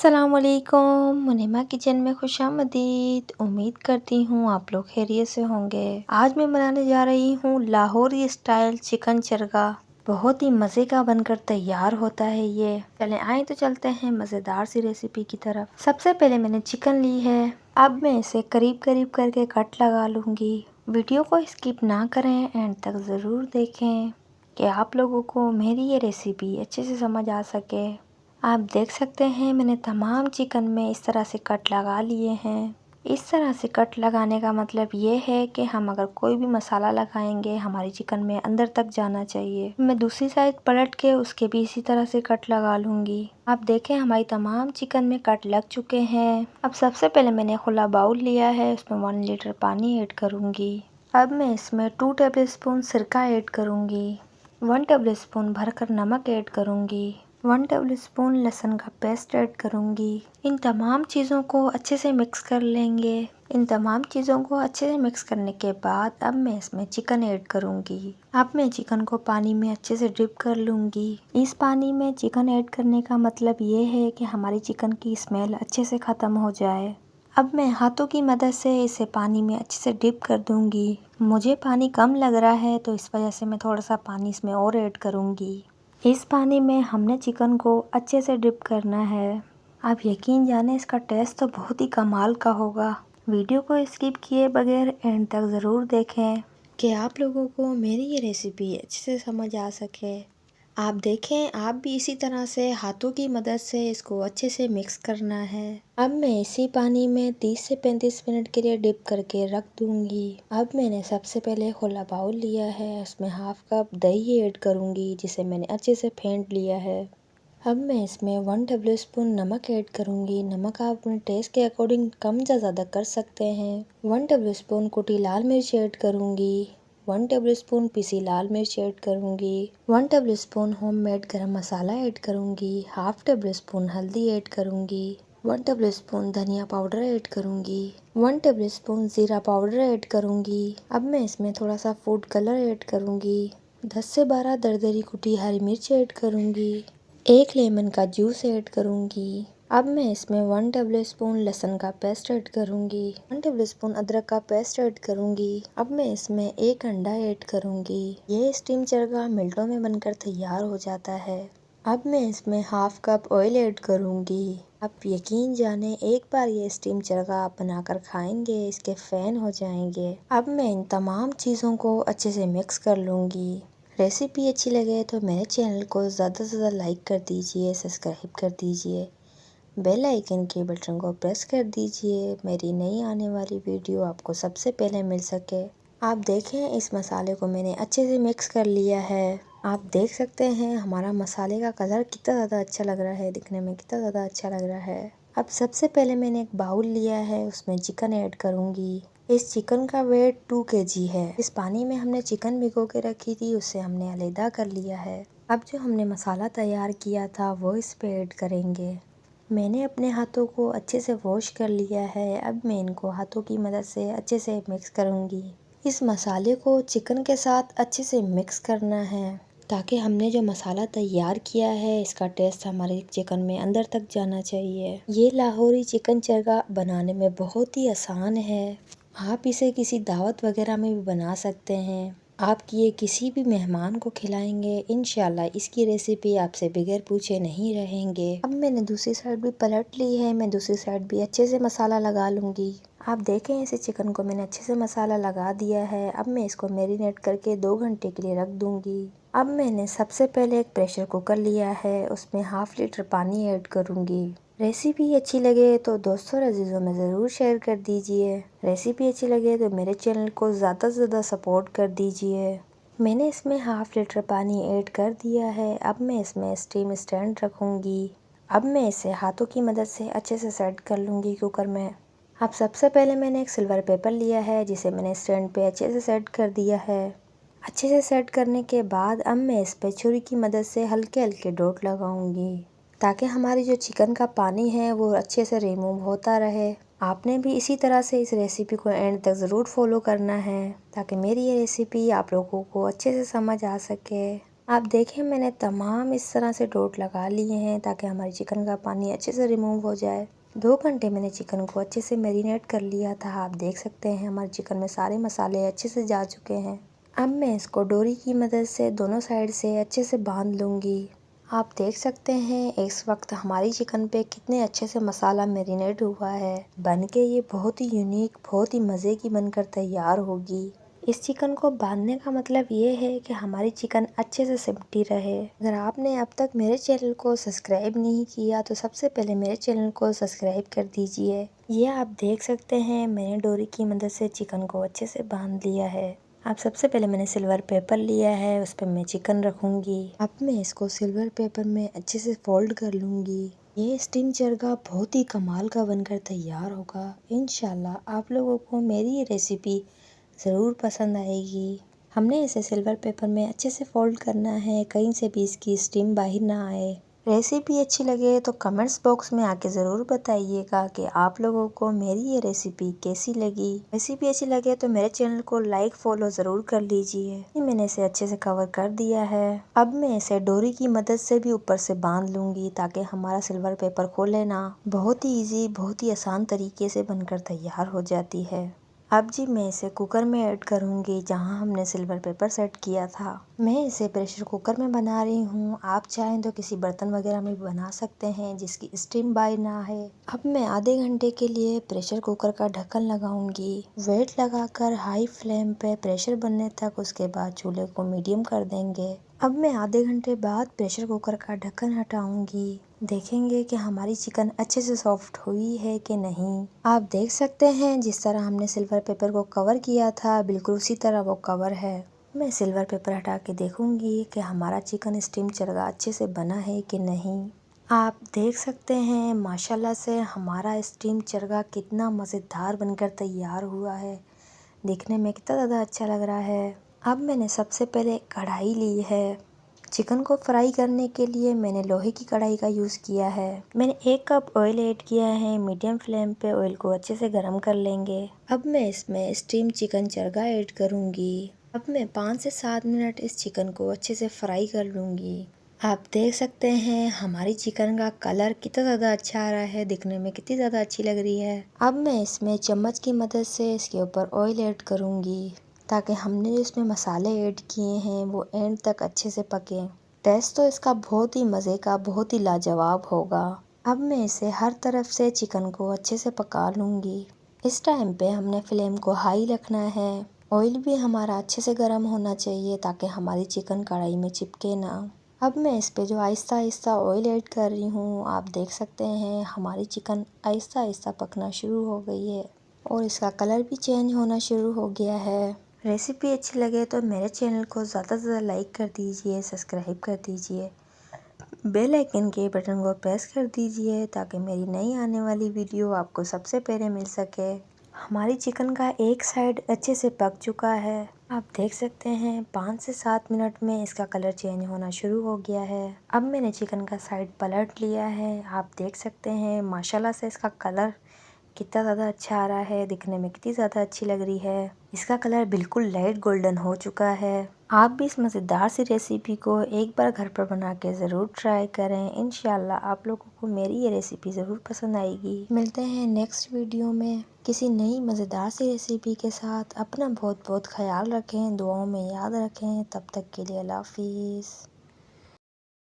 अस्सलामुअलैकुम, मुनीमा किचन में खुशामदीद। उम्मीद करती हूँ आप लोग खैरियत से होंगे। आज मैं बनाने जा रही हूँ लाहौरी स्टाइल चिकन चरगा। बहुत ही मज़े का बनकर तैयार होता है ये। चलें आए तो चलते हैं मज़ेदार सी रेसिपी की तरफ। सबसे पहले मैंने चिकन ली है। अब मैं इसे करीब करीब करके कट लगा लूँगी। वीडियो को स्किप ना करें, एंड तक ज़रूर देखें कि आप लोगों को मेरी ये रेसिपी अच्छे से समझ आ सके। आप देख सकते हैं मैंने तमाम चिकन में इस तरह से कट लगा लिए हैं। इस तरह से कट लगाने का मतलब ये है कि हम अगर कोई भी मसाला लगाएंगे हमारी चिकन में अंदर तक जाना चाहिए। मैं दूसरी साइड पलट के उसके भी इसी तरह से कट लगा लूँगी। आप देखें हमारी तमाम चिकन में कट लग चुके हैं। अब सबसे पहले मैंने खुला बाउल लिया है, उसमें 1 लीटर पानी ऐड करूँगी। अब मैं इसमें 2 टेबलस्पून सिरका ऐड करूँगी। 1 टेबलस्पून भरकर नमक ऐड करूँगी। 1 टेबलस्पून लहसुन का पेस्ट ऐड करूँगी। इन तमाम चीज़ों को अच्छे से मिक्स कर लेंगे। इन तमाम चीज़ों को अच्छे से मिक्स करने के बाद अब मैं इसमें चिकन ऐड करूँगी। अब मैं चिकन को पानी में अच्छे से डिप कर लूँगी। इस पानी में चिकन ऐड करने का मतलब ये है कि हमारी चिकन की स्मेल अच्छे से ख़त्म हो जाए। अब मैं हाथों की मदद से इसे पानी में अच्छे से डिप कर दूँगी। मुझे पानी कम लग रहा है तो इस वजह से मैं थोड़ा सा पानी इसमें और ऐड करूँगी। इस पानी में हमने चिकन को अच्छे से डिप करना है। आप यकीन जाने इसका टेस्ट तो बहुत ही कमाल का होगा। वीडियो को स्किप किए बगैर एंड तक ज़रूर देखें कि आप लोगों को मेरी ये रेसिपी अच्छे से समझ आ सके। आप देखें, आप भी इसी तरह से हाथों की मदद से इसको अच्छे से मिक्स करना है। अब मैं इसी पानी में 30 से 35 मिनट के लिए डिप करके रख दूंगी। अब मैंने सबसे पहले खुला बाउल लिया है, उसमें हाफ कप दही ऐड करूंगी जिसे मैंने अच्छे से फेंट लिया है। अब मैं इसमें 1 टेबलस्पून नमक ऐड करूंगी। नमक आप अपने टेस्ट के अकॉर्डिंग कम या ज़्यादा कर सकते हैं। 1 टेबलस्पून कुटी लाल मिर्च ऐड करूंगी। 1 टेबलस्पून पिसी लाल मिर्च ऐड करूंगी। 1 टेबलस्पून होममेड गरम मसाला ऐड करूंगी। हाफ टेबलस्पून हल्दी ऐड करूंगी। 1 टेबलस्पून धनिया पाउडर ऐड करूंगी। 1 टेबलस्पून ज़ीरा पाउडर ऐड करूंगी। अब मैं इसमें थोड़ा सा फूड कलर ऐड करूंगी। 10 से 12 दरदरी कुटी हरी मिर्च ऐड करूंगी। 1 लेमन का जूस ऐड करूंगी। अब मैं इसमें 1 टेबलस्पून लहसुन का पेस्ट ऐड करूंगी। 1 टेबलस्पून अदरक का पेस्ट ऐड करूंगी। अब मैं इसमें 1 अंडा ऐड करूंगी। ये स्टीम चरगा मिनटों में बनकर तैयार हो जाता है। अब मैं इसमें हाफ कप ऑयल ऐड करूंगी। आप यकीन जाने एक बार ये स्टीम चरगा आप बनाकर खाएंगे, इसके फैन हो जाएंगे। अब मैं इन तमाम चीज़ों को अच्छे से मिक्स कर लूँगी। रेसिपी अच्छी लगे तो मेरे चैनल को ज़्यादा से ज़्यादा लाइक कर दीजिए, सब्सक्राइब कर दीजिए, बेल आइकन के बटन को प्रेस कर दीजिए, मेरी नई आने वाली वीडियो आपको सबसे पहले मिल सके। आप देखें इस मसाले को मैंने अच्छे से मिक्स कर लिया है। आप देख सकते हैं हमारा मसाले का कलर कितना ज़्यादा अच्छा लग रहा है, दिखने में कितना ज़्यादा अच्छा लग रहा है। अब सबसे पहले मैंने एक बाउल लिया है, उसमें चिकन ऐड करूँगी। इस चिकन का वेट 2 kg है। इस पानी में हमने चिकन भिगो के रखी थी, उससे हमने अलहदा कर लिया है। अब जो हमने मसाला तैयार किया था वो इस पे ऐड करेंगे। मैंने अपने हाथों को अच्छे से वॉश कर लिया है। अब मैं इनको हाथों की मदद से अच्छे से मिक्स करूँगी। इस मसाले को चिकन के साथ अच्छे से मिक्स करना है ताकि हमने जो मसाला तैयार किया है इसका टेस्ट हमारे चिकन में अंदर तक जाना चाहिए। ये लाहौरी चिकन चरगा बनाने में बहुत ही आसान है। आप इसे किसी दावत वगैरह में भी बना सकते हैं। आप ये किसी भी मेहमान को खिलाएंगे, इंशाल्लाह इसकी रेसिपी आपसे बगैर पूछे नहीं रहेंगे। अब मैंने दूसरी साइड भी पलट ली है, मैं दूसरी साइड भी अच्छे से मसाला लगा लूँगी। आप देखें इसे चिकन को मैंने अच्छे से मसाला लगा दिया है। अब मैं इसको मैरिनेट करके 2 घंटे के लिए रख दूँगी। अब मैंने सबसे पहले एक प्रेशर कुकर लिया है, उसमें हाफ लीटर पानी ऐड करूँगी। रेसिपी अच्छी लगे तो दोस्तों और अजीज़ों में ज़रूर शेयर कर दीजिए। रेसिपी अच्छी लगे तो मेरे चैनल को ज़्यादा से ज़्यादा सपोर्ट कर दीजिए। मैंने इसमें हाफ लीटर पानी ऐड कर दिया है। अब मैं इसमें स्टीम स्टैंड रखूँगी। अब मैं इसे हाथों की मदद से अच्छे से सेट कर लूँगी कुकर में। अब सबसे पहले मैंने एक सिल्वर पेपर लिया है जिसे मैंने स्टैंड पे अच्छे से सेट कर दिया है। अच्छे से सेट करने के बाद अब मैं इस पे छुरी की मदद से हल्के हल्के डॉट लगाऊंगी ताकि हमारी जो चिकन का पानी है वो अच्छे से रिमूव होता रहे। आपने भी इसी तरह से इस रेसिपी को एंड तक ज़रूर फॉलो करना है ताकि मेरी ये रेसिपी आप लोगों को अच्छे से समझ आ सके। आप देखें मैंने तमाम इस तरह से डॉट लगा लिए हैं ताकि हमारी चिकन का पानी अच्छे से रिमूव हो जाए। 2 घंटे मैंने चिकन को अच्छे से मैरिनेट कर लिया था। आप देख सकते हैं हमारे चिकन में सारे मसाले अच्छे से जा चुके हैं। अब मैं इसको डोरी की मदद से दोनों साइड से अच्छे से बांध लूँगी। आप देख सकते हैं इस वक्त हमारी चिकन पे कितने अच्छे से मसाला मैरिनेट हुआ है। बन के ये बहुत ही यूनिक, बहुत ही मज़े की बनकर तैयार होगी। इस चिकन को बांधने का मतलब ये है कि हमारी चिकन अच्छे से सिमटी रहे। अगर आपने अब तक मेरे चैनल को सब्सक्राइब नहीं किया तो सबसे पहले मेरे चैनल को सब्सक्राइब कर दीजिए। ये आप देख सकते हैं मैंने डोरी की मदद से चिकन को अच्छे से बांध लिया है। अब सबसे पहले मैंने सिल्वर पेपर लिया है, उस पर मैं चिकन रखूंगी। अब मैं इसको सिल्वर पेपर में अच्छे से फोल्ड कर लूंगी। ये स्टीम चरगा बहुत ही कमाल का बनकर तैयार होगा। इंशाल्लाह आप लोगों को मेरी ये रेसिपी ज़रूर पसंद आएगी। हमने इसे सिल्वर पेपर में अच्छे से फोल्ड करना है, कहीं से भी इसकी स्टीम बाहर ना आए। रेसिपी अच्छी लगे तो कमेंट्स बॉक्स में आके ज़रूर बताइएगा कि आप लोगों को मेरी ये रेसिपी कैसी लगी। रेसिपी अच्छी लगे तो मेरे चैनल को लाइक फॉलो ज़रूर कर लीजिए। मैंने इसे अच्छे से कवर कर दिया है। अब मैं इसे डोरी की मदद से भी ऊपर से बांध लूँगी ताकि हमारा सिल्वर पेपर खोले ना। बहुत ही ईजी, बहुत ही आसान तरीके से बनकर तैयार हो जाती है। अब जी मैं इसे कुकर में ऐड करूँगी जहाँ हमने सिल्वर पेपर सेट किया था। मैं इसे प्रेशर कुकर में बना रही हूँ। आप चाहें तो किसी बर्तन वगैरह में भी बना सकते हैं जिसकी स्टीम बाहर ना है। अब मैं आधे घंटे के लिए प्रेशर कुकर का ढक्कन लगाऊंगी। वेट लगाकर हाई फ्लेम पे प्रेशर बनने तक, उसके बाद चूल्हे को मीडियम कर देंगे। अब मैं आधे घंटे बाद प्रेशर कुकर का ढक्कन हटाऊंगी। देखेंगे कि हमारी चिकन अच्छे से सॉफ्ट हुई है कि नहीं। आप देख सकते हैं जिस तरह हमने सिल्वर पेपर को कवर किया था बिल्कुल उसी तरह वो कवर है। मैं सिल्वर पेपर हटा के देखूंगी कि हमारा चिकन स्टीम चरगा अच्छे से बना है कि नहीं। आप देख सकते हैं माशाल्लाह से हमारा स्टीम चरगा कितना मज़ेदार बनकर तैयार हुआ है। देखने में कितना ज़्यादा अच्छा लग रहा है। अब मैंने सबसे पहले कढ़ाई ली है। चिकन को फ्राई करने के लिए मैंने लोहे की कढ़ाई का यूज़ किया है। मैंने 1 कप ऑयल ऐड किया है। मीडियम फ्लेम पे ऑयल को अच्छे से गर्म कर लेंगे। अब मैं इसमें स्टीम चिकन चरगा ऐड करूँगी। अब मैं 5 से 7 मिनट इस चिकन को अच्छे से फ्राई कर लूँगी। आप देख सकते हैं हमारी चिकन का कलर कितना ज़्यादा अच्छा आ रहा है, दिखने में कितनी ज़्यादा अच्छी लग रही है। अब मैं इसमें चम्मच की मदद से इसके ऊपर ऑयल ऐड करूँगी ताकि हमने जो इसमें मसाले ऐड किए हैं वो एंड तक अच्छे से पके। टेस्ट तो इसका बहुत ही मज़े का, बहुत ही लाजवाब होगा। अब मैं इसे हर तरफ से चिकन को अच्छे से पका लूँगी। इस टाइम पे हमने फ्लेम को हाई रखना है। ऑयल भी हमारा अच्छे से गर्म होना चाहिए ताकि हमारी चिकन कढ़ाई में चिपके ना। अब मैं इस पे जो आहिस्ता आहिस्ता ऑयल ऐड कर रही हूँ, आप देख सकते हैं हमारी चिकन आहिस्ता आहिस्ता पकना शुरू हो गई है और इसका कलर भी चेंज होना शुरू हो गया है। रेसिपी अच्छी लगे तो मेरे चैनल को ज़्यादा से ज़्यादा लाइक कर दीजिए, सब्सक्राइब कर दीजिए, बेल आइकन के बटन को प्रेस कर दीजिए ताकि मेरी नई आने वाली वीडियो आपको सबसे पहले मिल सके। हमारी चिकन का एक साइड अच्छे से पक चुका है। आप देख सकते हैं 5 से 7 मिनट में इसका कलर चेंज होना शुरू हो गया है। अब मैंने चिकन का साइड पलट लिया है। आप देख सकते हैं माशाल्लाह से इसका कलर कितना ज़्यादा अच्छा आ रहा है, दिखने में कितनी ज़्यादा अच्छी लग रही है। इसका कलर बिल्कुल लाइट गोल्डन हो चुका है। आप भी इस मज़ेदार सी रेसिपी को एक बार घर पर बना के ज़रूर ट्राई करें। इंशाल्लाह आप लोगों को मेरी ये रेसिपी ज़रूर पसंद आएगी। मिलते हैं नेक्स्ट वीडियो में किसी नई मज़ेदार सी रेसिपी के साथ। अपना बहुत बहुत ख्याल रखें, दुआओं में याद रखें। तब तक के लिए अल्लाह हाफिज़।